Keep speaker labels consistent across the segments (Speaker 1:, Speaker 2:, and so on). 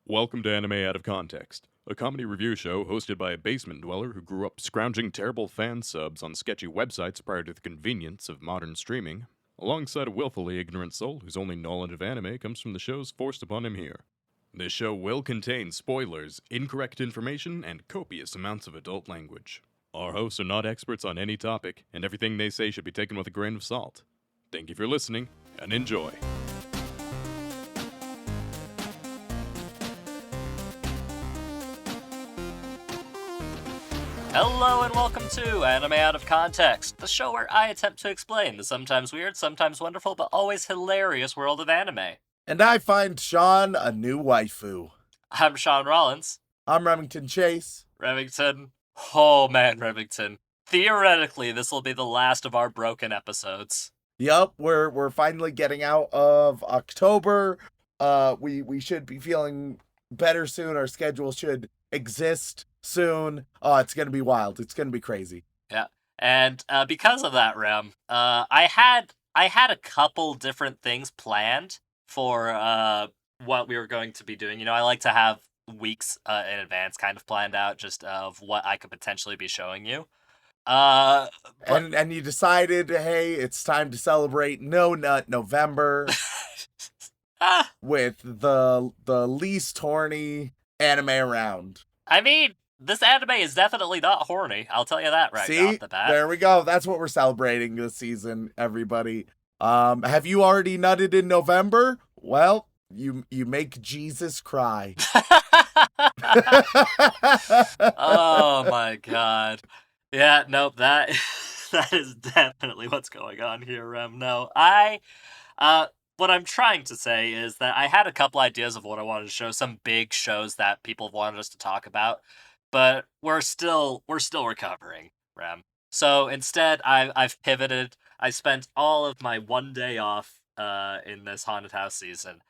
Speaker 1: Welcome to Anime Out of Context, a comedy review show hosted by a basement dweller who grew up scrounging terrible fan subs on sketchy websites prior to the convenience of modern streaming, alongside a willfully ignorant soul whose only knowledge of anime comes from the shows forced upon him here. This show will contain spoilers, incorrect information, and copious amounts of adult language. Our hosts are not experts on any topic, and everything they say should be taken with a grain of salt. Thank you for listening, and enjoy.
Speaker 2: Hello and welcome to Anime Out of Context, the show where I attempt to explain the sometimes weird, sometimes wonderful, but always hilarious world of anime.
Speaker 3: And I find Sean a new waifu.
Speaker 2: I'm Sean Rollins.
Speaker 3: I'm Remington Chase.
Speaker 2: Remington. Oh man, Remington. Theoretically, this will be the last of our broken episodes.
Speaker 3: Yup, we're finally getting out of October. We should be feeling better soon. Our schedule should exist soon. Oh, it's gonna be wild. It's gonna be crazy.
Speaker 2: Yeah, and because of that, Rem, I had a couple different things planned for what we were going to be doing. You know, I like to have weeks in advance kind of planned out just of what I could potentially be showing you.
Speaker 3: And you decided, hey, it's time to celebrate No Nut November with the least horny anime around.
Speaker 2: I mean, this anime is definitely not horny. I'll tell you that right
Speaker 3: See?
Speaker 2: off the bat.
Speaker 3: There we go. That's what we're celebrating this season, everybody. Have you already nutted in November? Well, you make Jesus cry.
Speaker 2: Oh my god. Yeah, nope, that is definitely what's going on here, Rem. No, what I'm trying to say is that I had a couple ideas of what I wanted to show, some big shows that people wanted us to talk about, but we're still recovering, Rem. So instead, I've pivoted. I spent all of my one day off in this haunted house season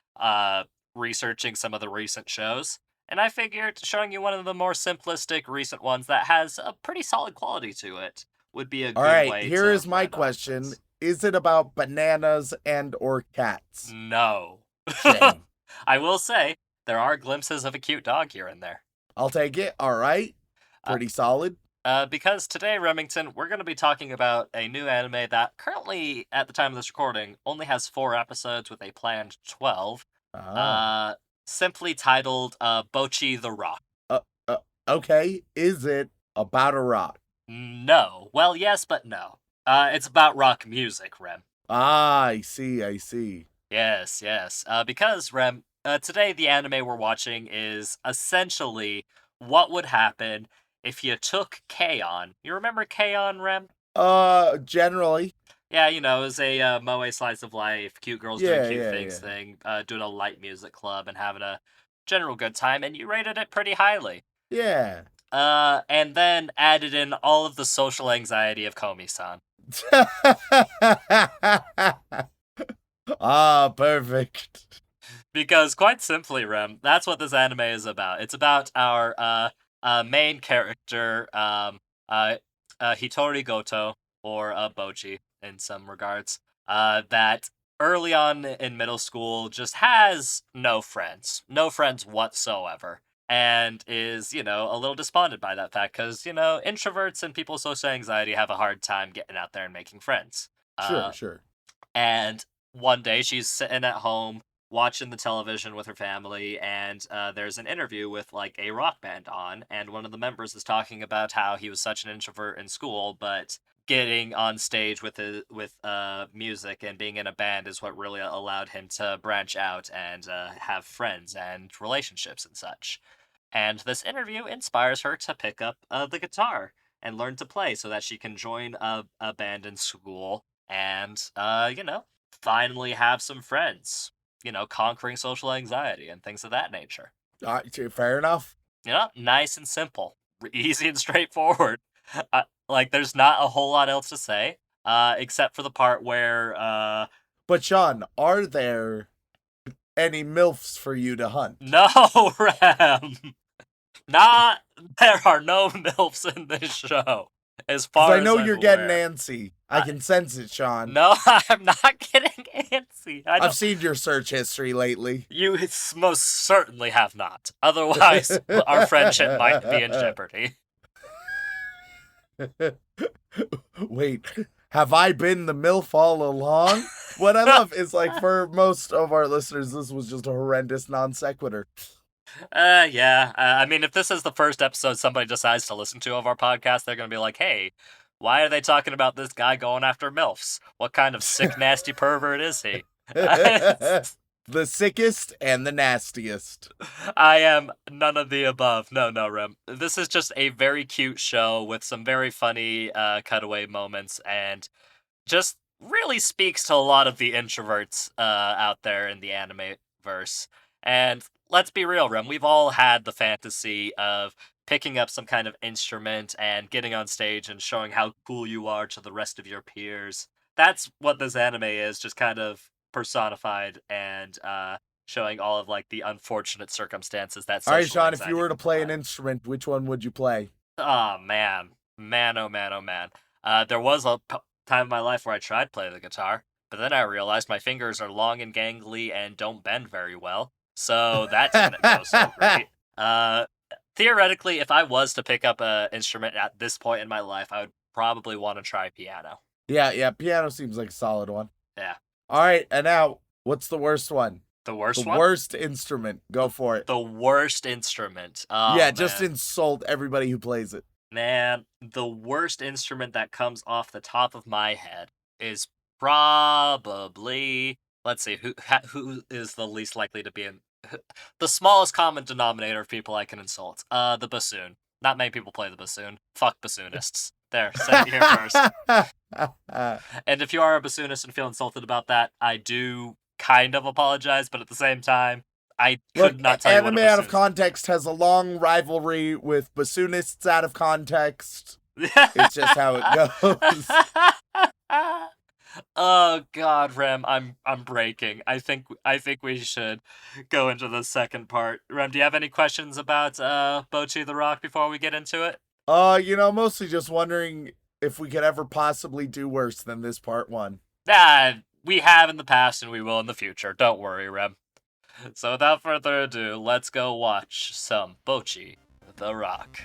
Speaker 2: researching some of the recent shows. And I figured showing you one of the more simplistic recent ones that has a pretty solid quality to it would be a good way to...
Speaker 3: All right, here is my question. Is it about bananas and or cats?
Speaker 2: No.
Speaker 3: Shame.
Speaker 2: I will say, there are glimpses of a cute dog here and there.
Speaker 3: I'll take it. All right. Pretty solid.
Speaker 2: Because today, Remington, we're going to be talking about a new anime that currently, at the time of this recording, only has 4 episodes with a planned 12. Simply titled Bocchi the Rock.
Speaker 3: Okay, is it about a rock?
Speaker 2: No. Well, yes, but no. It's about rock music, Rem.
Speaker 3: Ah, I see.
Speaker 2: Yes. Because, Rem, today the anime we're watching is essentially what would happen if you took K-On! You remember K-On!, Rem?
Speaker 3: Generally.
Speaker 2: Yeah, you know, it was a moe slice of life, cute girls doing cute things thing, doing a light music club and having a general good time, and you rated it pretty highly.
Speaker 3: Yeah.
Speaker 2: And then added in all of the social anxiety of Komi-san.
Speaker 3: Ah, perfect.
Speaker 2: Because quite simply, Rem, that's what this anime is about. It's about our main character, Hitori Goto, or Bocchi in some regards, that early on in middle school just has no friends whatsoever, and is, you know, a little despondent by that fact, because, you know, introverts and people with social anxiety have a hard time getting out there and making friends.
Speaker 3: Sure.
Speaker 2: And one day she's sitting at home watching the television with her family, and there's an interview with, like, a rock band on, and one of the members is talking about how he was such an introvert in school, but getting on stage with music and being in a band is what really allowed him to branch out and have friends and relationships and such. And this interview inspires her to pick up the guitar and learn to play so that she can join a band in school and, you know, finally have some friends. You know, conquering social anxiety and things of that nature.
Speaker 3: Fair enough.
Speaker 2: You know, nice and simple. Easy and straightforward. Like, there's not a whole lot else to say, except for the part where,
Speaker 3: But Sean, are there any MILFs for you to hunt?
Speaker 2: No, Ram! There are no MILFs in this show. As far as
Speaker 3: I know
Speaker 2: I'm
Speaker 3: you're
Speaker 2: aware.
Speaker 3: getting antsy. I can sense it, Sean.
Speaker 2: No, I'm not getting antsy.
Speaker 3: I've seen your search history lately.
Speaker 2: You most certainly have not. Otherwise, our friendship might be in jeopardy.
Speaker 3: Wait, have I been the MILF all along? What I love is, like, for most of our listeners, this was just a horrendous non sequitur.
Speaker 2: Yeah. I mean, if this is the first episode somebody decides to listen to of our podcast, they're going to be like, hey, why are they talking about this guy going after MILFs? What kind of sick, nasty pervert is he?
Speaker 3: The sickest and the nastiest.
Speaker 2: I am none of the above. No, Rem. This is just a very cute show with some very funny cutaway moments and just really speaks to a lot of the introverts out there in the anime verse. And let's be real, Rem, we've all had the fantasy of picking up some kind of instrument and getting on stage and showing how cool you are to the rest of your peers. That's what this anime is, just kind of personified and showing all of like the unfortunate circumstances that social
Speaker 3: All right, Sean, if
Speaker 2: anxiety
Speaker 3: you were to
Speaker 2: can
Speaker 3: play an
Speaker 2: provide.
Speaker 3: instrument, which one would you play?
Speaker 2: Oh man, oh man. There was a time in my life where I tried playing the guitar, but then I realized my fingers are long and gangly and don't bend very well, so that didn't go so great. Theoretically, if I was to pick up an instrument at this point in my life, I would probably want to try piano.
Speaker 3: Yeah, piano seems like a solid one.
Speaker 2: Yeah.
Speaker 3: All right, and now, what's the worst one?
Speaker 2: The worst
Speaker 3: The
Speaker 2: one?
Speaker 3: worst instrument. Go for it.
Speaker 2: The worst instrument. Oh,
Speaker 3: yeah,
Speaker 2: man.
Speaker 3: just insult everybody who plays it.
Speaker 2: Man, the worst instrument that comes off the top of my head is probably, let's see, who is the least likely to be in the smallest common denominator of people I can insult. The bassoon. Not many people play the bassoon. Fuck bassoonists. There, said it here first. And if you are a bassoonist and feel insulted about that, I do kind of apologize, but at the same time, I could not tell you what a
Speaker 3: Anime Out of
Speaker 2: bassoon-
Speaker 3: Context has a long rivalry with bassoonists out of context. It's just how it goes.
Speaker 2: Oh God, Rem, I'm breaking. I think we should go into the second part. Rem, do you have any questions about Bocchi the Rock before we get into it?
Speaker 3: Mostly just wondering if we could ever possibly do worse than this part one.
Speaker 2: We have in the past and we will in the future. Don't worry, Rem. So without further ado, let's go watch some Bocchi the Rock.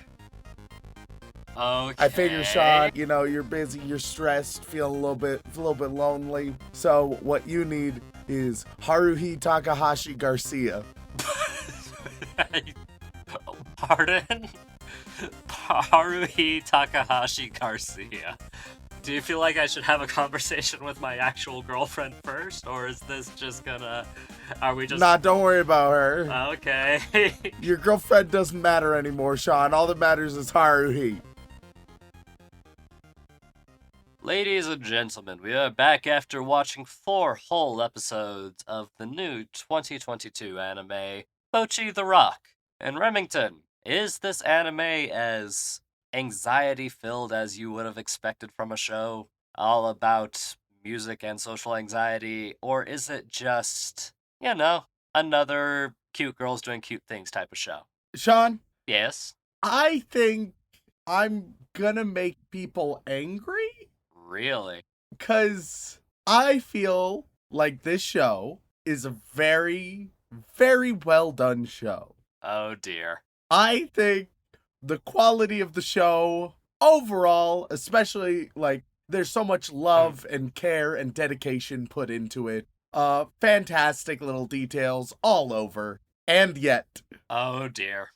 Speaker 2: Okay.
Speaker 3: I figure, Sean, you're busy, you're stressed, feeling a little bit lonely. So what you need is Haruhi Takahashi Garcia.
Speaker 2: Pardon? Haruhi Takahashi Garcia. Do you feel like I should have a conversation with my actual girlfriend first, or is this just gonna... Are we just...
Speaker 3: Nah, don't worry about her.
Speaker 2: Okay.
Speaker 3: Your girlfriend doesn't matter anymore, Sean. All that matters is Haruhi.
Speaker 2: Ladies and gentlemen, we are back after watching 4 whole episodes of the new 2022 anime, Bocchi the Rock. And Remington, is this anime as anxiety-filled as you would have expected from a show, all about music and social anxiety, or is it just, another cute girls doing cute things type of show?
Speaker 3: Sean,
Speaker 2: Yes?
Speaker 3: I think I'm gonna make people angry.
Speaker 2: Really?
Speaker 3: Because I feel like this show is a very, very well done show.
Speaker 2: Oh dear.
Speaker 3: I think the quality of the show overall, especially like there's so much love and care and dedication put into it. Fantastic little details all over. And yet,
Speaker 2: Oh dear.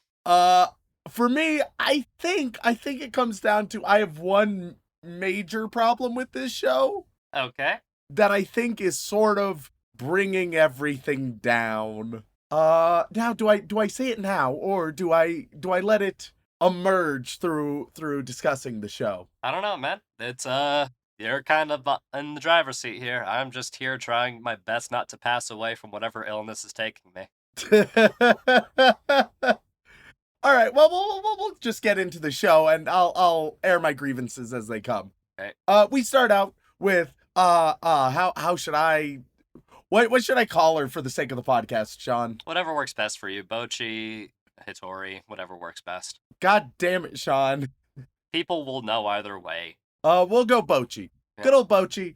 Speaker 3: for me, I think it comes down to I have one major problem with this show
Speaker 2: Okay.
Speaker 3: that I think is sort of bringing everything down. Now do I say it now, or do I let it emerge through discussing the show?
Speaker 2: I don't know, man. It's, you're kind of in the driver's seat here. I'm just here trying my best not to pass away from whatever illness is taking me.
Speaker 3: All right, well, we'll just get into the show, and I'll air my grievances as they come.
Speaker 2: Okay.
Speaker 3: We start out with how should I, what should I call her for the sake of the podcast, Sean?
Speaker 2: Whatever works best for you. Bocchi, Hitori, whatever works best.
Speaker 3: God damn it, Sean.
Speaker 2: People will know either way.
Speaker 3: We'll go Bocchi. Good old Bocchi.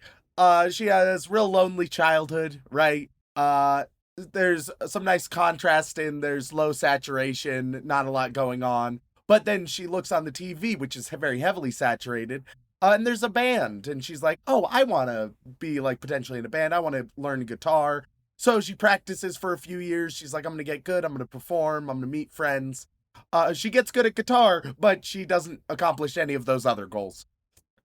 Speaker 3: She has real lonely childhood, right? There's some nice contrast in there's low saturation, not a lot going on. But then she looks on the TV, which is very heavily saturated, and there's a band, and she's like, "Oh, I want to be like potentially in a band. I want to learn guitar." So she practices for a few years. She's like, "I'm gonna get good. I'm gonna perform. I'm gonna meet friends." She gets good at guitar, but she doesn't accomplish any of those other goals.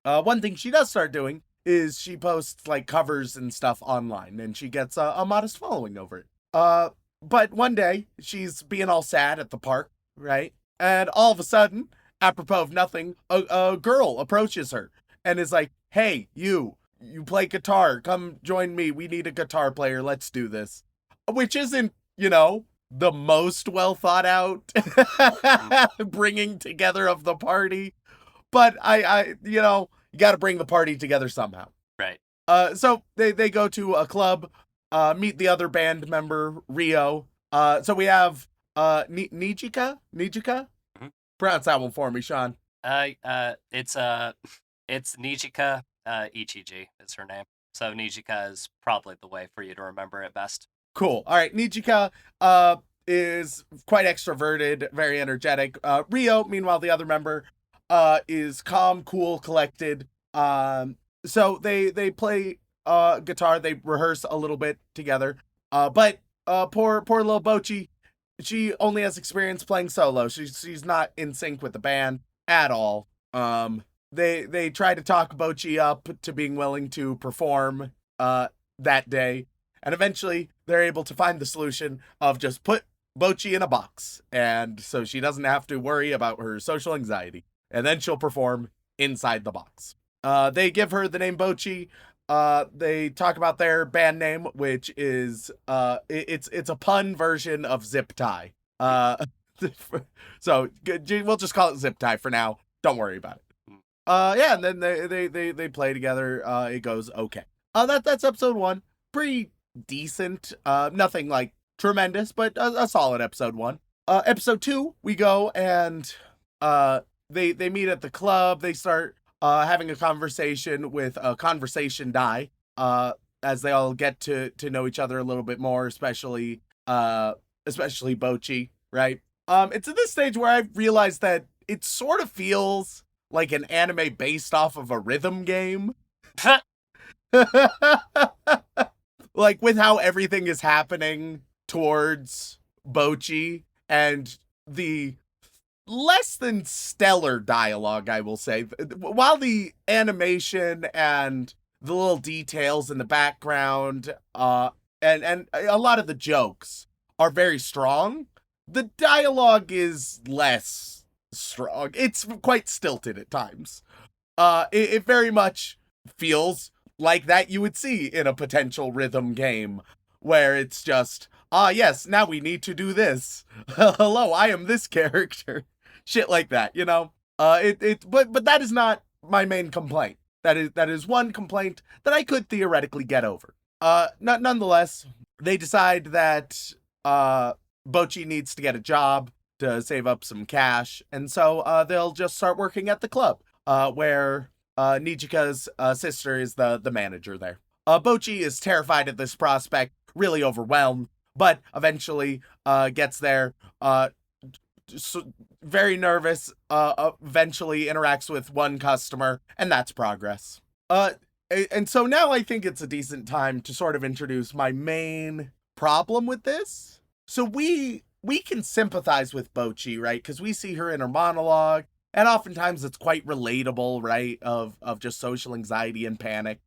Speaker 3: One thing she does start doing is she posts like covers and stuff online, and she gets a modest following over it. But one day she's being all sad at the park, right? And all of a sudden, apropos of nothing, a girl approaches her and is like, "Hey, you play guitar. Come join me. We need a guitar player. Let's do this." Which isn't, the most well thought out bringing together of the party. But you got to bring the party together somehow.
Speaker 2: Right.
Speaker 3: So they go to a club, meet the other band member, Rio. So we have Nijika?
Speaker 2: Mhm.
Speaker 3: Pronounce that one for me, Sean.
Speaker 2: It's Nijika Ichiji is her name. So Nijika is probably the way for you to remember it best.
Speaker 3: Cool. All right, Nijika is quite extroverted, very energetic. Rio, meanwhile, the other member, is calm, cool, collected. So they play guitar, they rehearse a little bit together. But poor little Bocchi, she only has experience playing solo. She's not in sync with the band at all. They try to talk Bocchi up to being willing to perform that day, and eventually they're able to find the solution of just put Bocchi in a box, and so she doesn't have to worry about her social anxiety, and then she'll perform inside the box. They give her the name Bocchi. They talk about their band name, which is it's a pun version of zip tie. So we'll just call it zip tie for now. Don't worry about it. Yeah, and then they play together. It goes okay. That's episode 1. Pretty decent. Nothing like tremendous, but a solid episode 1. Episode 2, we go and they meet at the club. They start having a conversation with a conversation die, as they all get to know each other a little bit more, especially Bocchi, right? It's at this stage where I realized that it sort of feels like an anime based off of a rhythm game. Like with how everything is happening towards Bocchi and the less than stellar dialogue, I will say. While the animation and the little details in the background and a lot of the jokes are very strong, the dialogue is less strong. It's quite stilted at times. It very much feels like that you would see in a potential rhythm game where it's just, yes, now we need to do this. Hello, I am this character. Shit like that, but that is not my main complaint. That is one complaint that I could theoretically get over. Nonetheless, they decide that Bocchi needs to get a job to save up some cash, and so they'll just start working at the club, where Nijika's sister is the manager there. Bocchi is terrified at this prospect, really overwhelmed, but eventually gets there, very nervous, eventually interacts with one customer, and that's progress. And so now I think it's a decent time to sort of introduce my main problem with this. So we can sympathize with Bocchi, right? Because we see her in her monologue, and oftentimes it's quite relatable, right? Of just social anxiety and panic,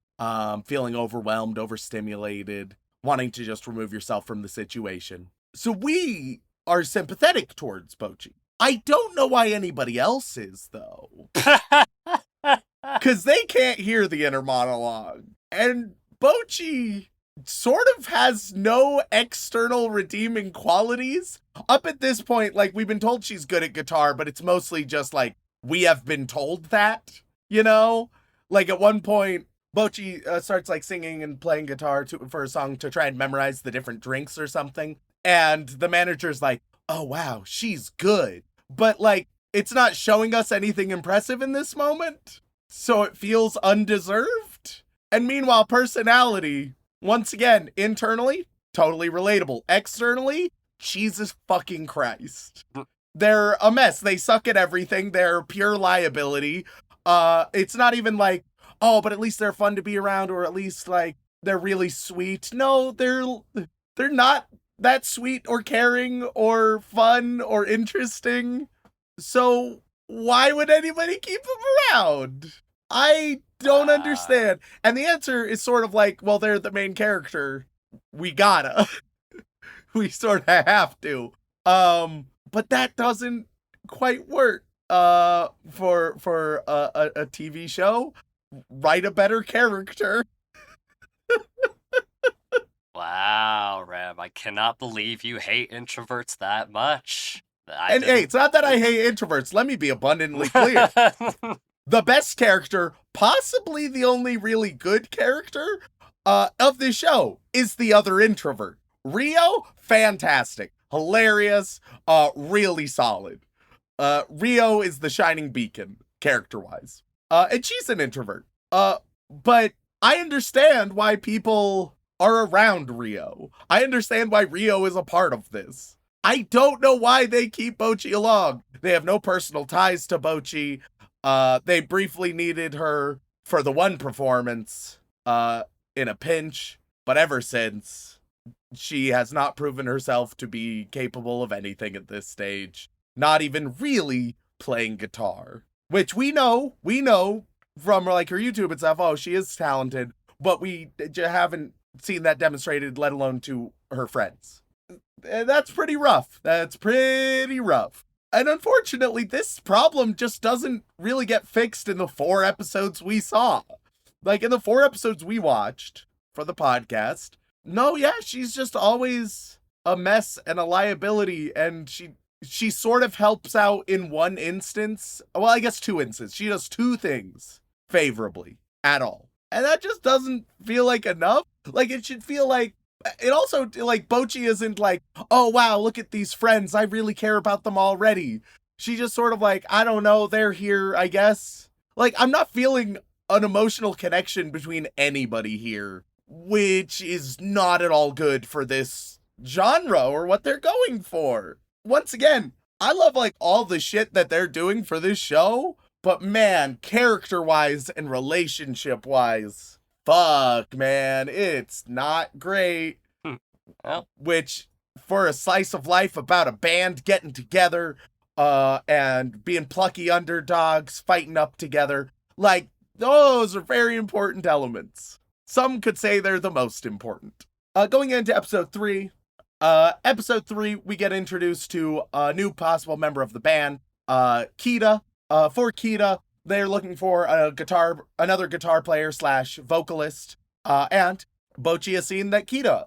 Speaker 3: feeling overwhelmed, overstimulated, wanting to just remove yourself from the situation. So we are sympathetic towards Bocchi. I don't know why anybody else is, though. Because they can't hear the inner monologue. And Bocchi sort of has no external redeeming qualities. Up at this point, like, we've been told she's good at guitar, but it's mostly just like, we have been told that, Like, at one point, Bocchi starts, like, singing and playing guitar for a song to try and memorize the different drinks or something. And the manager's like, oh, wow, she's good. But, like, it's not showing us anything impressive in this moment. So it feels undeserved. And meanwhile, personality, once again, internally, totally relatable. Externally, Jesus fucking Christ. They're a mess. They suck at everything. They're pure liability. It's not even like, oh, but at least they're fun to be around, or at least like they're really sweet. No, they're not that sweet or caring or fun or interesting. So why would anybody keep them around? I don't understand. And the answer is sort of like, well, they're the main character. We gotta. We sort of have to. But that doesn't quite work for a TV show. Write a better character.
Speaker 2: Wow, Rem, I cannot believe you hate introverts that much.
Speaker 3: Hey, it's not that I hate introverts. Let me be abundantly clear. The best character, possibly the only really good character of this show, is the other introvert. Rio, fantastic. Hilarious, really solid. Rio is the shining beacon, character-wise. And she's an introvert. But I understand why people are around Rio. I understand why Rio is a part of this. I don't know why they keep Bocchi along. They have no personal ties to Bocchi. They briefly needed her for the one performance, in a pinch, but ever since, she has not proven herself to be capable of anything at this stage. Not even really playing guitar. Which we know from like her YouTube and stuff, oh, she is talented, but we haven't seen that demonstrated, let alone to her friends. That's pretty rough. And unfortunately, this problem just doesn't really get fixed in the 4 episodes we saw. Like, in the 4 episodes we watched for the podcast, no, yeah, she's just always a mess and a liability, and she sort of helps out in one instance. Well, I guess 2 instances. She does 2 things favorably at all. And that just doesn't feel like enough. Like, it should feel like, it also, like, Bocchi isn't like, oh, wow, look at these friends. I really care about them already. She just sort of like, I don't know, they're here, I guess. Like, I'm not feeling an emotional connection between anybody here, which is not at all good for this genre or what they're going for. Once again, I love, like, all the shit that they're doing for this show, but man, character-wise and relationship-wise, fuck, man, it's not great.
Speaker 2: Well.
Speaker 3: Which, for a slice of life about a band getting together, and being plucky underdogs, fighting up together, like, those are very important elements. Some could say they're the most important. Going into episode 3, we get introduced to a new possible member of the band, Kita. For Kita, they're looking for another guitar player / vocalist, and Bocchi has seen that Kita,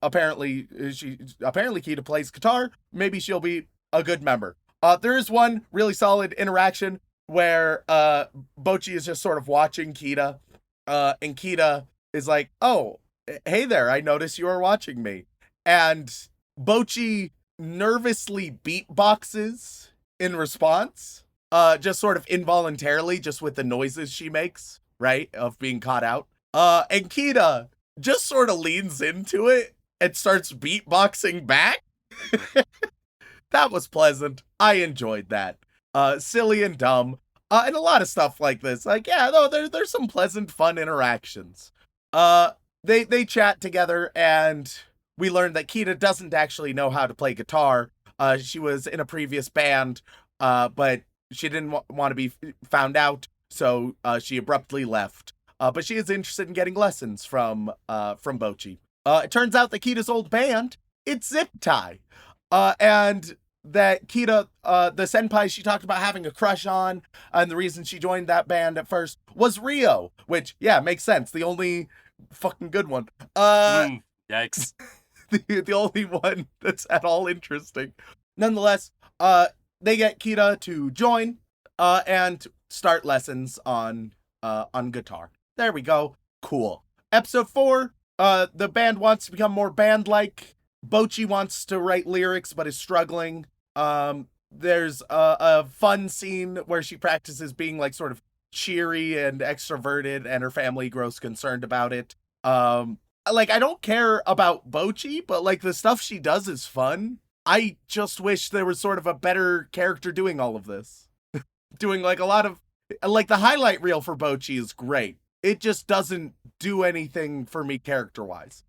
Speaker 3: apparently Kita plays guitar. Maybe she'll be a good member. There is one really solid interaction where Bocchi is just sort of watching Kita, and Kita is like, oh, hey there, I noticed you are watching me. And Bocchi nervously beatboxes in response. Just sort of involuntarily, just with the noises she makes, right, of being caught out. And Kita just sort of leans into it and starts beatboxing back. That was pleasant. I enjoyed that. Silly and dumb. And a lot of stuff like this. Like, yeah, no, there's some pleasant, fun interactions. They chat together, and we learned that Kita doesn't actually know how to play guitar. She was in a previous band, but she didn't want to be found out, so she abruptly left. But she is interested in getting lessons from Bocchi. It turns out that Kita's old band, it's Zip Tie. And that Kita, the senpai she talked about having a crush on, and the reason she joined that band at first was Rio, which, yeah, makes sense. The only fucking good one.
Speaker 2: Yikes.
Speaker 3: the only one that's at all interesting. Nonetheless, they get Kita to join, and start lessons on guitar. There we go. Cool. Episode 4, the band wants to become more band-like. Bocchi wants to write lyrics, but is struggling. There's a fun scene where she practices being like sort of cheery and extroverted, and her family grows concerned about it. Like, I don't care about Bocchi, but like the stuff she does is fun. I just wish there was sort of a better character doing all of this. Doing like a lot of, like, the highlight reel for Bocchi is great. It just doesn't do anything for me character-wise.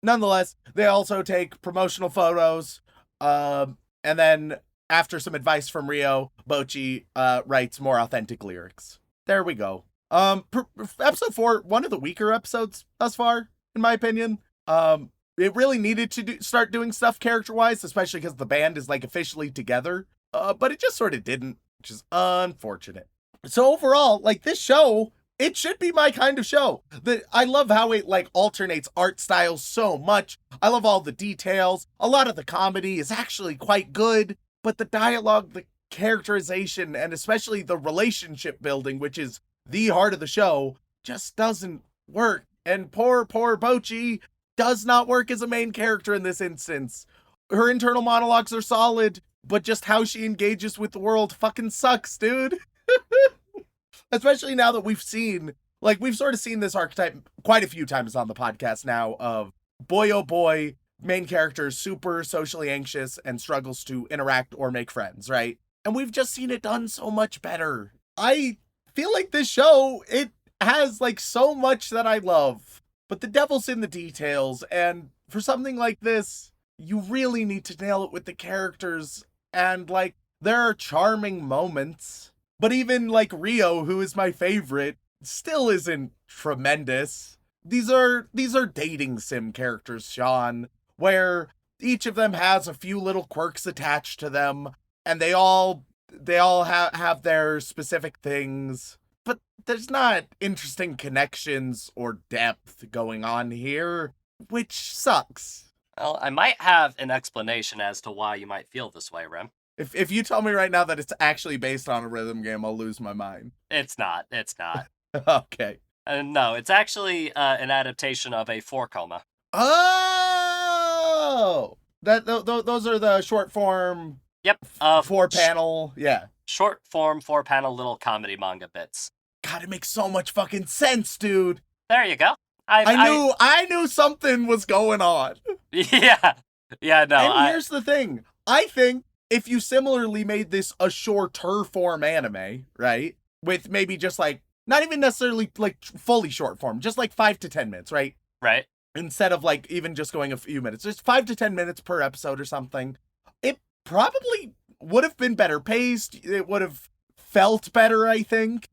Speaker 3: Nonetheless, they also take promotional photos, and then after some advice from Rio, Bocchi writes more authentic lyrics. There we go. Episode 4, one of the weaker episodes thus far, in my opinion. It really needed to start doing stuff character-wise, especially because the band is like officially together. But it just sort of didn't, which is unfortunate. So overall, like, this show, it should be my kind of show. I love how it like alternates art styles so much. I love all the details. A lot of the comedy is actually quite good, but the dialogue, the characterization, and especially the relationship building, which is the heart of the show, just doesn't work. And poor Bocchi does not work as a main character in this instance. Her internal monologues are solid, but just how she engages with the world fucking sucks, dude. Especially now that we've sort of seen this archetype quite a few times on the podcast now of boy oh boy, main character is super socially anxious and struggles to interact or make friends, right? And we've just seen it done so much better. I feel like this show, it has like so much that I love, but the devil's in the details, and for something like this, you really need to nail it with the characters, and like, there are charming moments. But even like Rio, who is my favorite, still isn't tremendous. These are dating sim characters, Sean, where each of them has a few little quirks attached to them, and they all have their specific things. But there's not interesting connections or depth going on here, which sucks.
Speaker 2: Well, I might have an explanation as to why you might feel this way, Rem.
Speaker 3: If you tell me right now that it's actually based on a rhythm game, I'll lose my mind.
Speaker 2: It's not.
Speaker 3: Okay.
Speaker 2: No, it's actually an adaptation of a 4-coma.
Speaker 3: Oh! Those are the short form.
Speaker 2: Yep.
Speaker 3: 4-panel. Yeah.
Speaker 2: Short form 4-panel little comedy manga bits.
Speaker 3: God, it makes so much fucking sense, dude.
Speaker 2: There you go.
Speaker 3: I knew something was going on.
Speaker 2: Yeah. Yeah, no.
Speaker 3: And here's the thing. I think if you similarly made this a shorter form anime, right? With maybe just like, not even necessarily like fully short form, just like 5 to 10 minutes, right?
Speaker 2: Right.
Speaker 3: Instead of like even just going a few minutes, just 5 to 10 minutes per episode or something. It probably would have been better paced. It would have felt better, I think.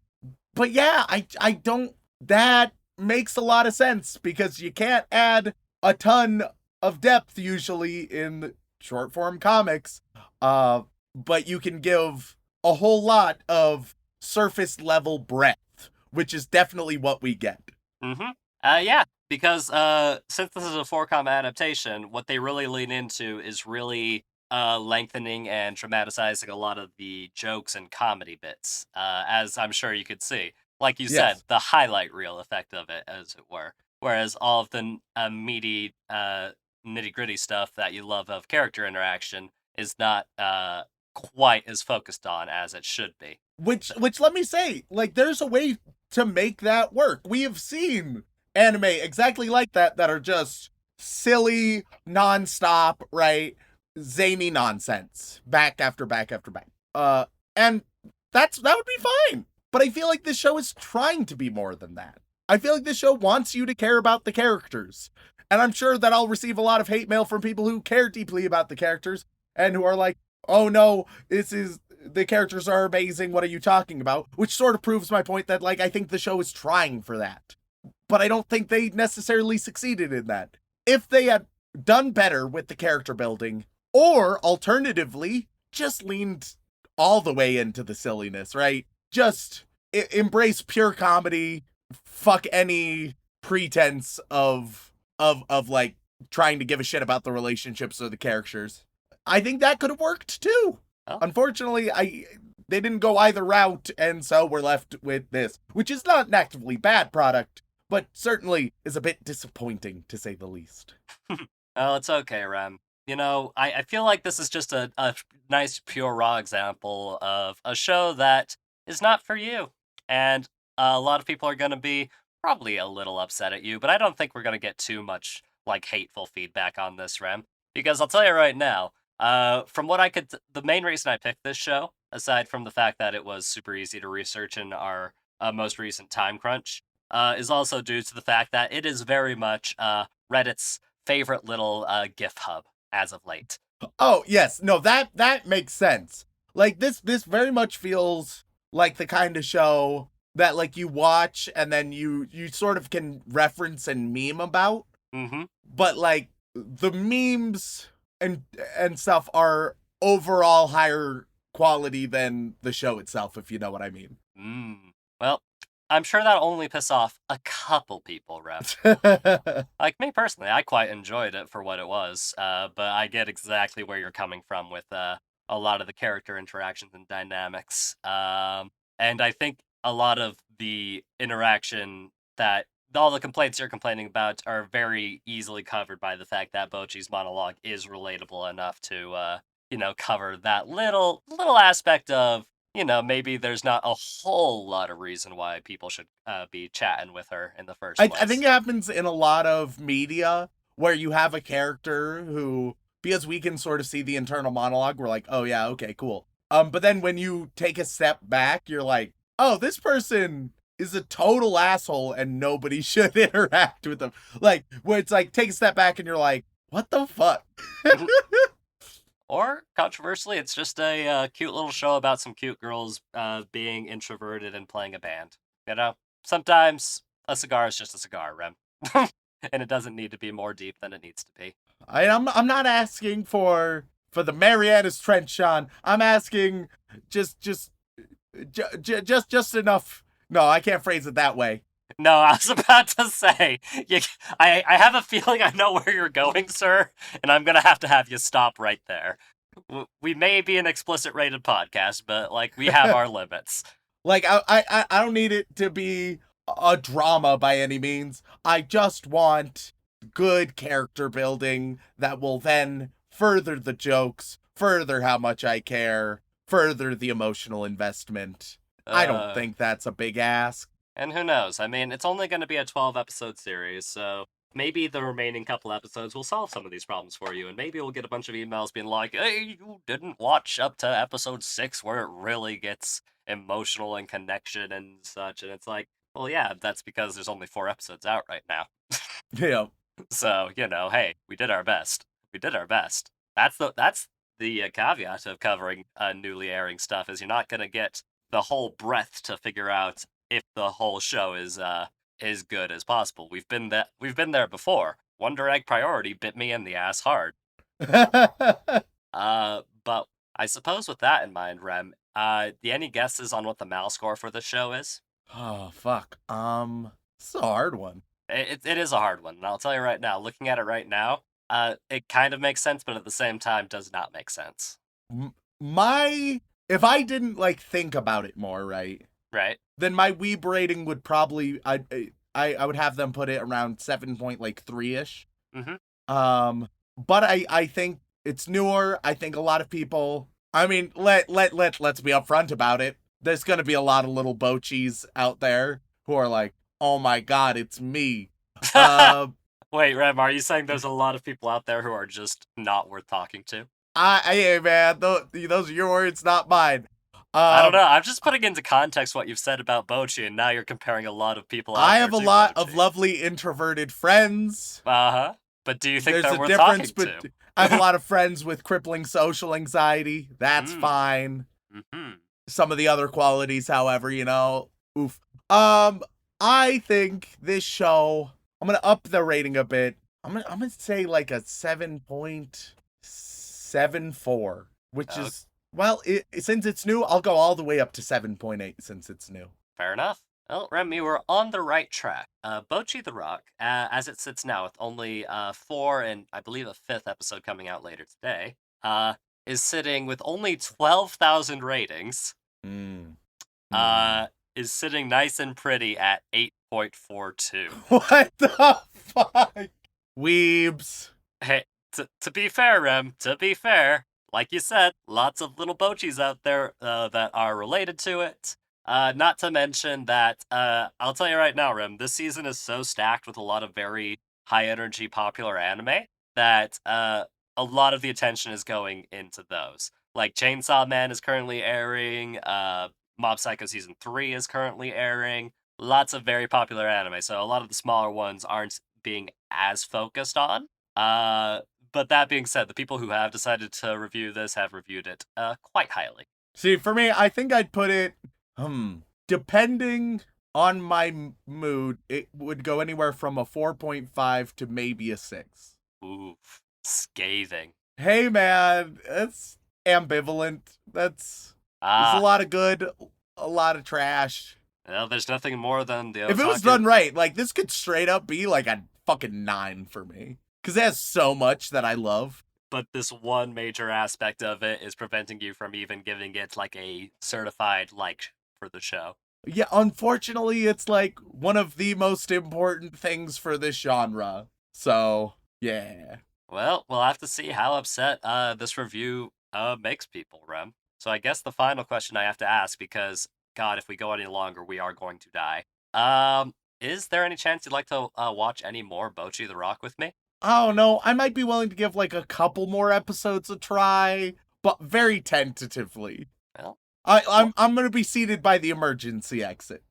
Speaker 3: But yeah, I don't, that makes a lot of sense because you can't add a ton of depth usually in short form comics. But you can give a whole lot of surface level breadth, which is definitely what we get.
Speaker 2: Mm-hmm. Yeah, because since this is a 4-coma adaptation, what they really lean into is really lengthening and dramatizing a lot of the jokes and comedy bits, as I'm sure you could see. Like you said, the highlight reel effect of it, as it were. Whereas all of the meaty, nitty-gritty stuff that you love of character interaction is not quite as focused on as it should be.
Speaker 3: Which let me say, like, there's a way to make that work. We have seen anime exactly like that are just silly, nonstop, right? Zany nonsense. Back after back after back. And that would be fine. But I feel like this show is trying to be more than that. I feel like this show wants you to care about the characters. And I'm sure that I'll receive a lot of hate mail from people who care deeply about the characters and who are like, oh no, the characters are amazing, what are you talking about? Which sort of proves my point that, like, I think the show is trying for that. But I don't think they necessarily succeeded in that. If they had done better with the character building, or alternatively, just leaned all the way into the silliness, right? Just embrace pure comedy, fuck any pretense of like trying to give a shit about the relationships or the characters. I think that could have worked too.
Speaker 2: Oh.
Speaker 3: Unfortunately, they didn't go either route, and so we're left with this, which is not an actively bad product, but certainly is a bit disappointing, to say the least.
Speaker 2: Oh, it's okay, Rem. You know, I feel like this is just a nice, pure, raw example of a show that is not for you. and a lot of people are going to be probably a little upset at you, but I don't think we're going to get too much like hateful feedback on this, Rem, because I'll tell you right now, from what I could, the main reason I picked this show, aside from the fact that it was super easy to research in our most recent time crunch, is also due to the fact that it is very much Reddit's favorite little GIF hub as of late.
Speaker 3: Oh, yes. No, that makes sense. Like this very much feels like the kind of show that like you watch and then you sort of can reference and meme about.
Speaker 2: Mm-hmm.
Speaker 3: But like the memes and stuff are overall higher quality than the show itself, if you know what I mean.
Speaker 2: Well, I'm sure that'll only piss off a couple people, Ref. Like me personally, I quite enjoyed it for what it was, but I get exactly where you're coming from with a lot of the character interactions and dynamics. And I think a lot of the interaction that all the complaints you're complaining about are very easily covered by the fact that Bocchi's monologue is relatable enough to, cover that little aspect of, maybe there's not a whole lot of reason why people should be chatting with her in the first place.
Speaker 3: I think it happens in a lot of media where you have a character who, because we can sort of see the internal monologue, we're like, oh yeah, okay, cool. But then when you take a step back, you're like, oh, this person is a total asshole and nobody should interact with them. Like, where it's like, take a step back and you're like, what the fuck?
Speaker 2: Or, controversially, it's just a cute little show about some cute girls being introverted and playing a band. You know? Sometimes a cigar is just a cigar, Rem. And it doesn't need to be more deep than it needs to be.
Speaker 3: I'm not asking for the Marianas Trench, Sean. I'm asking just enough. No, I can't phrase it that way.
Speaker 2: No, I was about to say, I have a feeling I know where you're going, sir, and I'm gonna have you stop right there. We may be an explicit rated podcast, but like we have our limits.
Speaker 3: Like I don't need it to be a drama by any means. I just want good character building that will then further the jokes, further how much I care, further the emotional investment. I don't think that's a big ask.
Speaker 2: And who knows? I mean, it's only going to be a 12-episode series, so maybe the remaining couple episodes will solve some of these problems for you, and maybe we'll get a bunch of emails being like, hey, you didn't watch up to episode 6 where it really gets emotional and connection and such, and it's like, well, yeah, that's because there's only 4 episodes out right now.
Speaker 3: Yeah.
Speaker 2: So, hey, we did our best. We did our best. That's the caveat of covering newly airing stuff, is you're not going to get the whole breadth to figure out if the whole show is good as possible. We've been there before. Wonder Egg Priority bit me in the ass hard. But I suppose with that in mind, Rem, any guesses on what the MAL score for the show is?
Speaker 3: Oh fuck. It's a hard one.
Speaker 2: It is a hard one, and I'll tell you right now. Looking at it right now, it kind of makes sense, but at the same time, does not make sense.
Speaker 3: If I didn't like think about it more, right?
Speaker 2: Right.
Speaker 3: Then my Weeb rating would probably I would have them put it around 7.3-ish.
Speaker 2: Mm-hmm.
Speaker 3: But I think it's newer. I think a lot of people. I mean, let's be upfront about it. There's gonna be a lot of little Bocchis out there who are like, oh my god, it's me.
Speaker 2: Wait, Rem, are you saying there's a lot of people out there who are just not worth talking to?
Speaker 3: Hey man, those are your words, not mine.
Speaker 2: I don't know. I'm just putting into context what you've said about Bocchi, and now you're comparing a lot of people out
Speaker 3: I
Speaker 2: there
Speaker 3: have a
Speaker 2: to
Speaker 3: lot
Speaker 2: Bocchi.
Speaker 3: of lovely introverted friends.
Speaker 2: Uh-huh. But do you think
Speaker 3: There's
Speaker 2: they're
Speaker 3: a
Speaker 2: worth
Speaker 3: difference,
Speaker 2: talking
Speaker 3: but
Speaker 2: to?
Speaker 3: I have a lot of friends with crippling social anxiety. That's fine.
Speaker 2: Mm-hmm.
Speaker 3: Some of the other qualities, however, oof. I think this show, I'm gonna up the rating a bit. I'm gonna say like a 7.74, which is, well, since it's new, I'll go all the way up to 7.8 since it's new.
Speaker 2: Fair enough. Well, Rem, you were on the right track. Bocchi the Rock, as it sits now with only 4 and I believe a 5th episode coming out later today, is sitting with only 12,000 ratings. Is sitting nice and pretty at 8.42.
Speaker 3: What the fuck? Weebs.
Speaker 2: Hey, to be fair, Rem, to be fair, like you said, lots of little Bocchis out there that are related to it. Not to mention that, I'll tell you right now, Rem, this season is so stacked with a lot of very high energy popular anime that a lot of the attention is going into those. Like Chainsaw Man is currently airing, Mob Psycho Season 3 is currently airing. Lots of very popular anime, so a lot of the smaller ones aren't being as focused on. But that being said, the people who have decided to review this have reviewed it quite highly.
Speaker 3: See, for me, I think I'd put it, depending on my mood, it would go anywhere from a 4.5 to maybe a 6.
Speaker 2: Oof. Scathing.
Speaker 3: Hey, man, it's ambivalent. There's a
Speaker 2: Ah,
Speaker 3: lot of good, a lot of trash.
Speaker 2: well, there's nothing more than the
Speaker 3: If it was
Speaker 2: otaku-
Speaker 3: done right, like, this could straight up be like a fucking 9 for me. Because it has so much that I love.
Speaker 2: but this one major aspect of it is preventing you from even giving it like a certified like for the show.
Speaker 3: Yeah, unfortunately, it's like one of the most important things for this genre. So, yeah.
Speaker 2: Well, we'll have to see how upset this review makes people, Rem. So I guess the final question I have to ask, because God, if we go any longer, we are going to die. Is there any chance you'd like to watch any more Bocchi the Rock with me?
Speaker 3: I don't know. I might be willing to give like a couple more episodes a try, but very tentatively.
Speaker 2: Well,
Speaker 3: I'm gonna be seated by the emergency exit.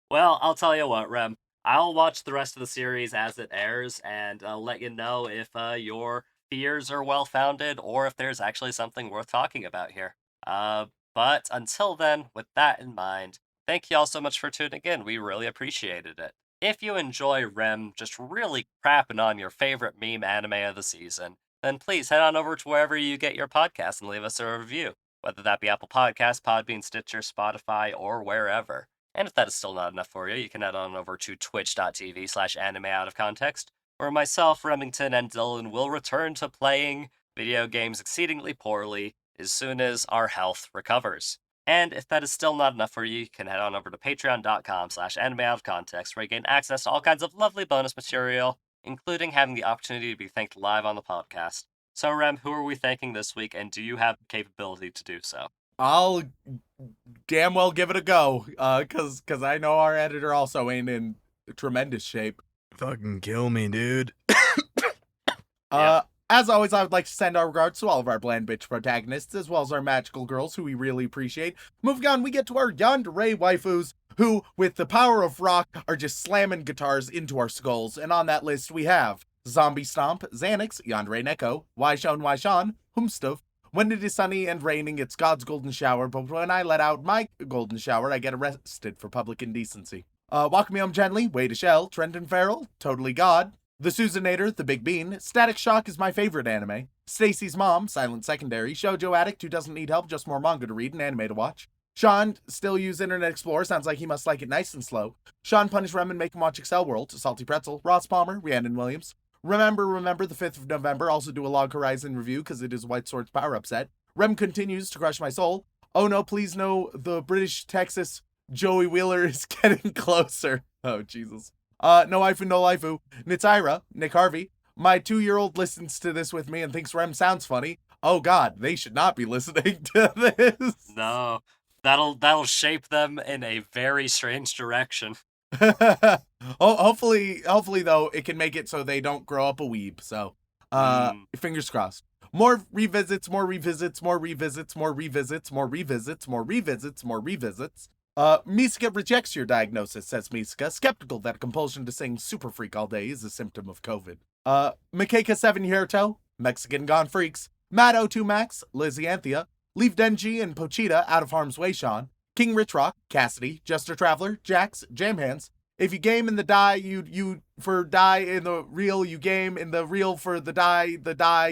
Speaker 2: well, I'll tell you what, Rem. I'll watch the rest of the series as it airs, and I'll let you know if your fears are well founded or if there's actually something worth talking about here. But until then, with that in mind, thank you all so much for tuning in. We really appreciated it. If you enjoy Rem just really crapping on your favorite meme anime of the season, then please head on over to wherever you get your podcasts and leave us a review, whether that be Apple Podcasts, Podbean, Stitcher, Spotify, or wherever. And if that is still not enough for you, you can head on over to twitch.tv/animeoutofcontext, where myself, Remington, and Dylan will return to playing video games exceedingly poorly as soon as our health recovers. And if that is still not enough for you, you can head on over to patreon.com/animeoutofcontext, where you gain access to all kinds of lovely bonus material, including having the opportunity to be thanked live on the podcast. So, Rem, who are we thanking this week, and do you have the capability to do so?
Speaker 3: I'll damn well give it a go, cause I know our editor also ain't in tremendous shape.
Speaker 1: Fucking kill me, dude.
Speaker 3: As always, I would like to send our regards to all of our bland bitch protagonists, as well as our magical girls, who we really appreciate. Moving on, we get to our yandere waifus, who, with the power of rock, are just slamming guitars into our skulls. And on that list, we have Zombie Stomp, Xanax, Yandere Neko, Waishan, Humstuff. When it is sunny and raining, it's God's golden shower, but when I let out my golden shower, I get arrested for public indecency. Walk Me Home Gently, Way to Shell, Trenton Farrell, Totally God, The Susanator, The Big Bean, Static Shock is my favorite anime, Stacy's Mom, Silent Secondary, Shoujo Addict who doesn't need help, just more manga to read and anime to watch, Sean still use Internet Explorer, sounds like he must like it nice and slow, Sean Punish Rem and make him watch Excel World, Salty Pretzel, Ross Palmer, Rhiannon Williams, Remember, the 5th of November, also do a Log Horizon review because it is White Sword's power upset, Rem continues to crush my soul, oh no, please no, the British Texas Joey Wheeler is getting closer, oh Jesus. No Waifu, No Laifu, Nitsaira, Nick Harvey. My 2-year-old listens to this with me and thinks Rem sounds funny. Oh God, they should not be listening to this.
Speaker 2: No, that'll shape them in a very strange direction.
Speaker 3: Hopefully though, it can make it so they don't grow up a weeb. So, fingers crossed. More revisits. Misuka rejects your diagnosis, says Misuka, skeptical that compulsion to sing Super Freak all day is a symptom of COVID. Makeka 7 Hierto, Mexican Gone Freaks, Mad O2 Max, Lizzie Anthea, Leave Denji and Pochita out of harm's way, Sean, King Rich Rock, Cassidy, Jester Traveler, Jax, Jam Hands. If you game in the die, you for die in the real, you game in the real for the die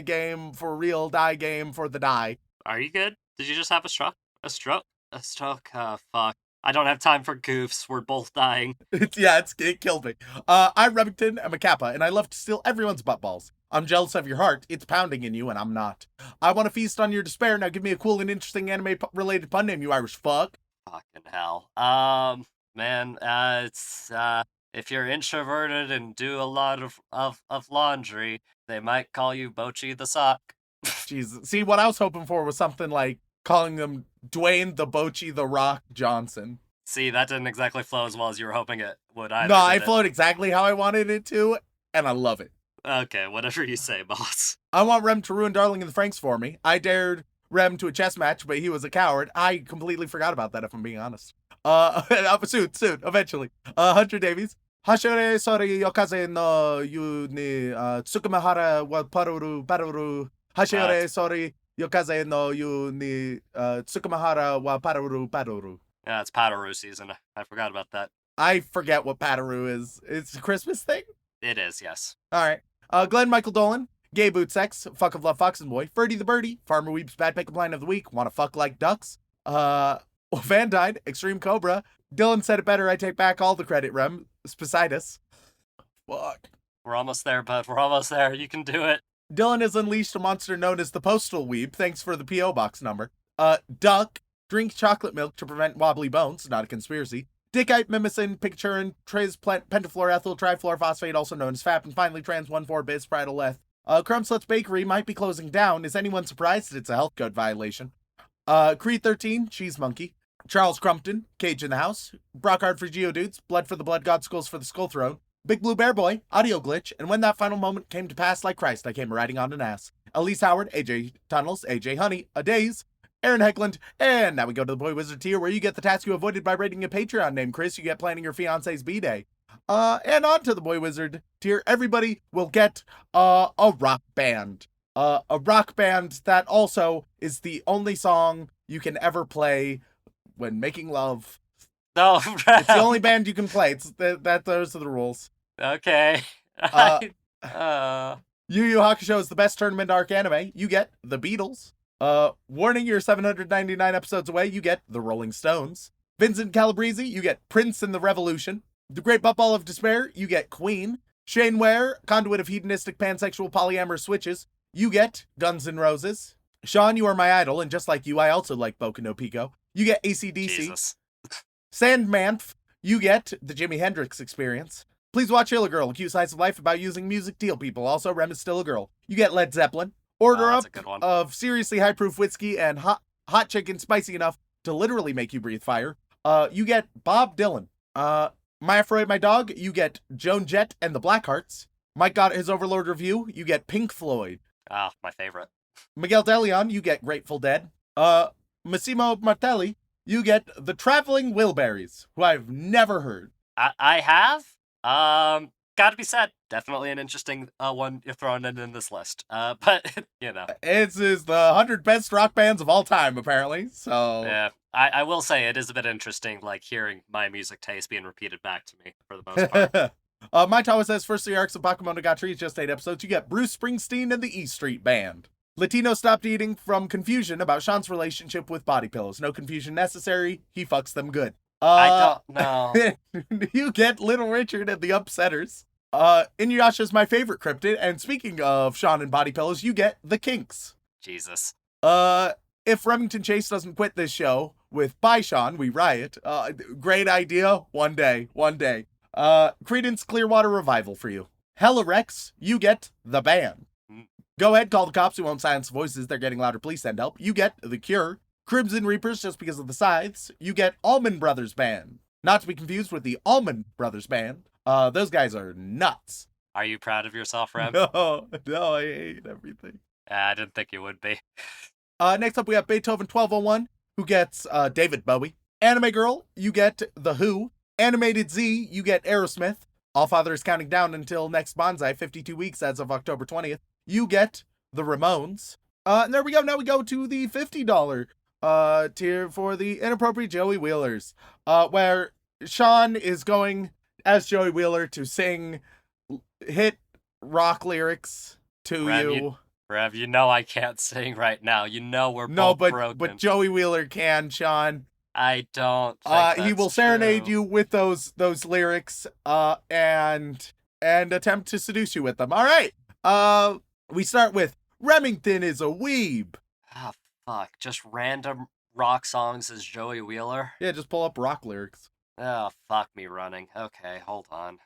Speaker 3: game for real, die game for the die.
Speaker 2: Are you good? Did you just have a stroke? A stroke? Fuck. I don't have time for goofs. We're both dying.
Speaker 3: It killed me. I'm Remington, I'm a Kappa, and I love to steal everyone's butt balls. I'm jealous of your heart. It's pounding in you, and I'm not. I want to feast on your despair. Now give me a cool and interesting anime-related pun name, you Irish fuck.
Speaker 2: Fucking hell. Man, it's, if you're introverted and do a lot of laundry, they might call you Bocchi the Sock.
Speaker 3: Jesus. See, what I was hoping for was something like calling him Dwayne the Bocchi the Rock Johnson.
Speaker 2: See, that didn't exactly flow as well as you were hoping it would either.
Speaker 3: No, I
Speaker 2: did it?
Speaker 3: flowed exactly how I wanted it to, and I love it.
Speaker 2: Okay, whatever you say, boss.
Speaker 3: I want Rem to ruin Darling in the Franks for me. I dared Rem to a chess match, but he was a coward. I completely forgot about that, if I'm being honest. Soon, eventually. Hunter Davies. Hashore sori yokaze no yu ni tsukumahara wa paruru. Hashore sori yokaze no yu ni tsukumahara wa paruru.
Speaker 2: Yeah, it's Padaru season. I forgot about that.
Speaker 3: I forget what Padaru is. It's a Christmas thing?
Speaker 2: It is, yes.
Speaker 3: All right. Glenn Michael Dolan. Gay Boot Sex, Fuck of Love Fox and Boy, Ferdy the Birdie, Farmer Weep's Bad Pickup Line of the Week, Wanna Fuck Like Ducks, Van Dyne, Extreme Cobra, Dylan said it better, I take back all the credit, Rem, Spicitis. Fuck.
Speaker 2: We're almost there, bud. We're almost there. You can do it.
Speaker 3: Dylan has unleashed a monster known as the Postal Weeb, thanks for the P.O. Box number. Duck, drink chocolate milk to prevent wobbly bones, not a conspiracy. Dickite, Mimicin, Picturin, Triz, Pentafluorethyl, Trifluorophosphate, also known as FAP, and finally Trans 1,4-bis, Pridoleth. Crumbsluts Bakery might be closing down. Is anyone surprised that it's a health code violation? Creed 13, Cheese Monkey. Charles Crumpton, Cage in the House. Brockhard for Geodudes, Blood for the Blood God, Skulls for the Skull Throne. Big Blue Bear Boy, Audio Glitch, and when that final moment came to pass like Christ, I came riding on an ass. Elise Howard, AJ Tunnels, AJ Honey, A Days, Aaron Heckland, and now we go to the Boy Wizard tier where you get the task you avoided by rating a Patreon named Chris. You get planning your fiance's B-Day. And on to the Boy Wizard tier, everybody will get a rock band. A rock band that also is the only song you can ever play when making love.
Speaker 2: No,
Speaker 3: it's the only band you can play. It's those are the rules.
Speaker 2: Okay.
Speaker 3: Yu Yu Hakusho is the best tournament arc anime. You get the Beatles. Warning, you're 799 episodes away. You get the Rolling Stones. Vincent Calabrese, you get Prince and the Revolution. The Great Buttball of Despair, you get Queen. Shane Ware, conduit of hedonistic pansexual polyamorous switches, you get Guns N' Roses. Sean, you are my idol, and just like you, I also like Boku no Pico. You get AC/DC.
Speaker 2: Jesus.
Speaker 3: Sandmanth, you get the Jimi Hendrix Experience. Please watch Illa Girl, a cute slice of life about using music to heal people. Also, Rem is still a girl. You get Led Zeppelin. Order up of seriously high-proof whiskey and hot chicken spicy enough to literally make you breathe fire. You get Bob Dylan. Maya Freud, my dog, you get Joan Jett and the Blackhearts. Mike got his Overlord review, you get Pink Floyd.
Speaker 2: Ah, my favorite.
Speaker 3: Miguel DeLeon, you get Grateful Dead. Massimo Martelli, you get the Traveling Wilburys, who I've never heard.
Speaker 2: I have. Gotta be said, definitely an interesting one you're throwing in this list. But, you know.
Speaker 3: It's the 100 best rock bands of all time, apparently, so...
Speaker 2: Yeah, I will say it is a bit interesting, like, hearing my music taste being repeated back to me, for the most part.
Speaker 3: My Tawa says, first 3 arcs of Bakemonogatari is just 8 episodes. You get Bruce Springsteen and the E Street Band. Latino stopped eating from confusion about Sean's relationship with body pillows. No confusion necessary. He fucks them good.
Speaker 2: I don't know.
Speaker 3: You get Little Richard and the Upsetters. Inuyasha's my favorite cryptid. And speaking of Sean and body pillows, you get the Kinks.
Speaker 2: Jesus.
Speaker 3: If Remington Chase doesn't quit this show with Bye Sean, we riot. Great idea. One day. Credence Clearwater Revival for you. Hella Rex, you get the band. Go ahead, call the cops who won't silence voices. They're getting louder. Please send help. You get The Cure. Crimson Reapers, just because of the scythes. You get Allman Brothers Band. Not to be confused with the Allman Brothers Band. Those guys are nuts.
Speaker 2: Are you proud of yourself, Rem?
Speaker 3: No, I hate everything.
Speaker 2: I didn't think you would be.
Speaker 3: Next up, we have Beethoven 1201, who gets David Bowie. Anime Girl, you get The Who. Animated Z, you get Aerosmith. Allfather is counting down until next Bonsai, 52 weeks as of October 20th. You get The Ramones. And there we go. Now we go to the $50 tier for the Inappropriate Joey Wheelers, where Sean is going as Joey Wheeler to sing hit rock lyrics to you.
Speaker 2: Rev, you know I can't sing right now. You know we're both broken.
Speaker 3: But Joey Wheeler can, Sean.
Speaker 2: I don't think
Speaker 3: he will serenade you with those lyrics and attempt to seduce you with them. All right. We start with Remington is a weeb.
Speaker 2: Ah, fuck. Just random rock songs as Joey Wheeler?
Speaker 3: Yeah, just pull up rock lyrics.
Speaker 2: Oh, fuck me running. Okay, hold on.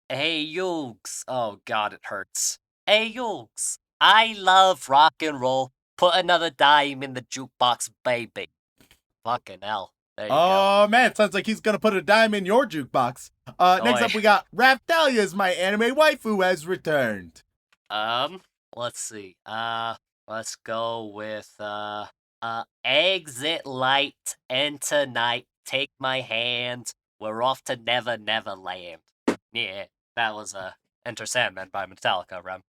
Speaker 2: Hey, Yugs. Oh, God, it hurts. Hey, Yugs. I love rock and roll. Put another dime in the jukebox, baby. Fucking hell. There you go.
Speaker 3: Oh man, it sounds like he's gonna put a dime in your jukebox. Next
Speaker 2: Oi.
Speaker 3: up we got Raphtalia, my anime waifu, has returned.
Speaker 2: Let's see. Let's go with exit light, enter night, take my hand, we're off to Never Never Land. Yeah, that was Enter Sandman by Metallica, Rem.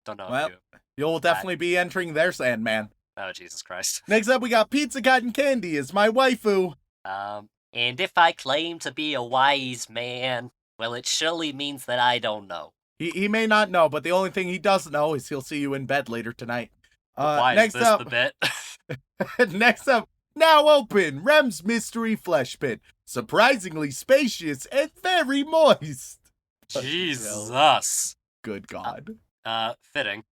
Speaker 2: Don't know
Speaker 3: Well,
Speaker 2: if you.
Speaker 3: you'll definitely be entering their Sandman.
Speaker 2: Oh, Jesus Christ.
Speaker 3: Next up we got Pizza Cotton Candy as my waifu.
Speaker 2: And if I claim to be a wise man, well, it surely means that I don't know.
Speaker 3: He may not know, but the only thing he does know is he'll see you in bed later tonight.
Speaker 2: Why
Speaker 3: Next
Speaker 2: is this
Speaker 3: up,
Speaker 2: the bit?
Speaker 3: next up, now open, Rem's Mystery Flesh Pit. Surprisingly spacious and very moist.
Speaker 2: Jesus.
Speaker 3: Good God.
Speaker 2: Fitting.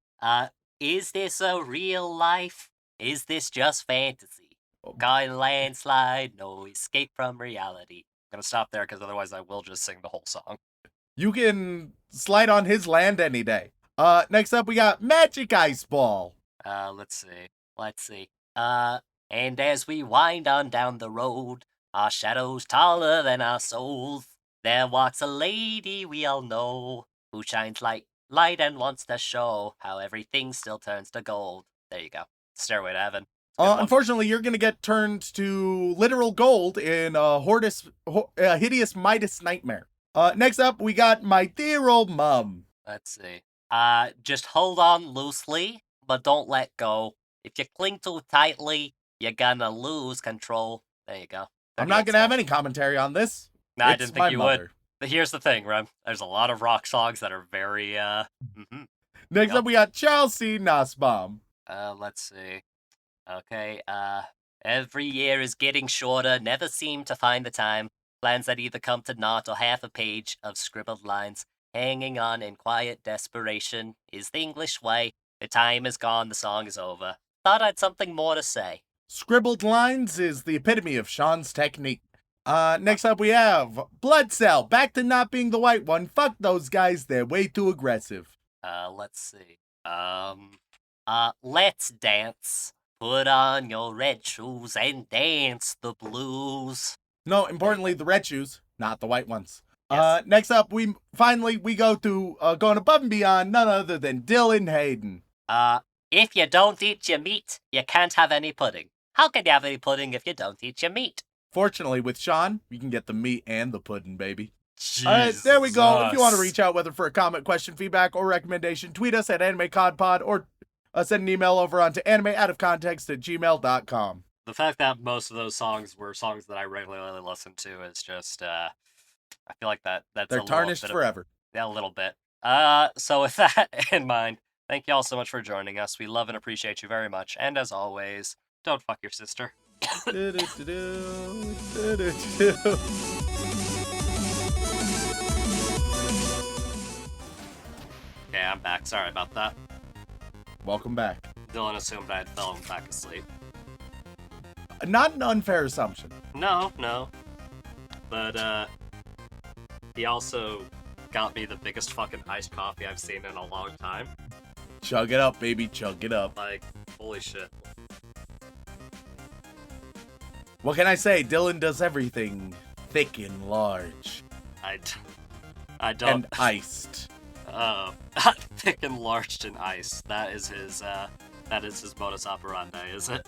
Speaker 2: Is this a real life? Is this just fantasy? Got a landslide, no escape from reality. I'm gonna stop there because otherwise I will just sing the whole song.
Speaker 3: You can slide on his land any day. Next up we got Magic Ice Ball.
Speaker 2: Let's see. And as we wind on down the road, our shadows taller than our souls, there walks a lady we all know, who shines like light and wants to show how everything still turns to gold. There you go. Stairway to Heaven.
Speaker 3: Unfortunately, you're gonna get turned to literal gold in Hideous Midas Nightmare. Next up, we got My Dear Old Mum.
Speaker 2: Let's see. Just hold on loosely, but don't let go. If you cling too tightly, you're gonna lose control. There you go.
Speaker 3: I'm not gonna have any commentary on this.
Speaker 2: No, I
Speaker 3: It's
Speaker 2: didn't
Speaker 3: my
Speaker 2: think you
Speaker 3: mother.
Speaker 2: would. But here's the thing, Rem. There's a lot of rock songs that are very,
Speaker 3: Next
Speaker 2: Yep.
Speaker 3: up, we got Chelsea Nussbaum.
Speaker 2: Let's see. Okay, every year is getting shorter, never seem to find the time. Plans that either come to naught or half a page of scribbled lines. Hanging on in quiet desperation is the English way. The time is gone, the song is over. Thought I'd something more to say.
Speaker 3: Scribbled lines is the epitome of Sean's technique. Next up, we have Blood Cell. Back to not being the white one. Fuck those guys, they're way too aggressive.
Speaker 2: Let's see. Let's dance. Put on your red shoes and dance the blues.
Speaker 3: No, importantly, the red shoes, not the white ones.
Speaker 2: Yes.
Speaker 3: Next up, we go to going above and beyond, none other than Dylan Hayden.
Speaker 2: If you don't eat your meat, you can't have any pudding. How can you have any pudding if you don't eat your meat?
Speaker 3: Fortunately, with Sean, you can get the meat and the pudding, baby. All right, there we go. If you want to reach out, whether for a comment, question, feedback, or recommendation, tweet us at AnimeCodPod or send an email over onto animeoutofcontext@gmail.com.
Speaker 2: The fact that most of those songs were songs that I regularly listen to is just, I feel like that's
Speaker 3: They're tarnished forever.
Speaker 2: Yeah, a little bit. So with that in mind, thank you all so much for joining us. We love and appreciate you very much. And as always, don't fuck your sister. Okay, I'm back. Sorry about that.
Speaker 3: Welcome back.
Speaker 2: Dylan assumed I had fallen back asleep.
Speaker 3: Not an unfair assumption.
Speaker 2: No. But, he also got me the biggest fucking iced coffee I've seen in a long time.
Speaker 3: Chug it up, baby. Chug it up.
Speaker 2: Like, holy shit.
Speaker 3: What can I say? Dylan does everything thick and large.
Speaker 2: I don't.
Speaker 3: And iced.
Speaker 2: Thick and large and ice. That is his modus operandi, is it?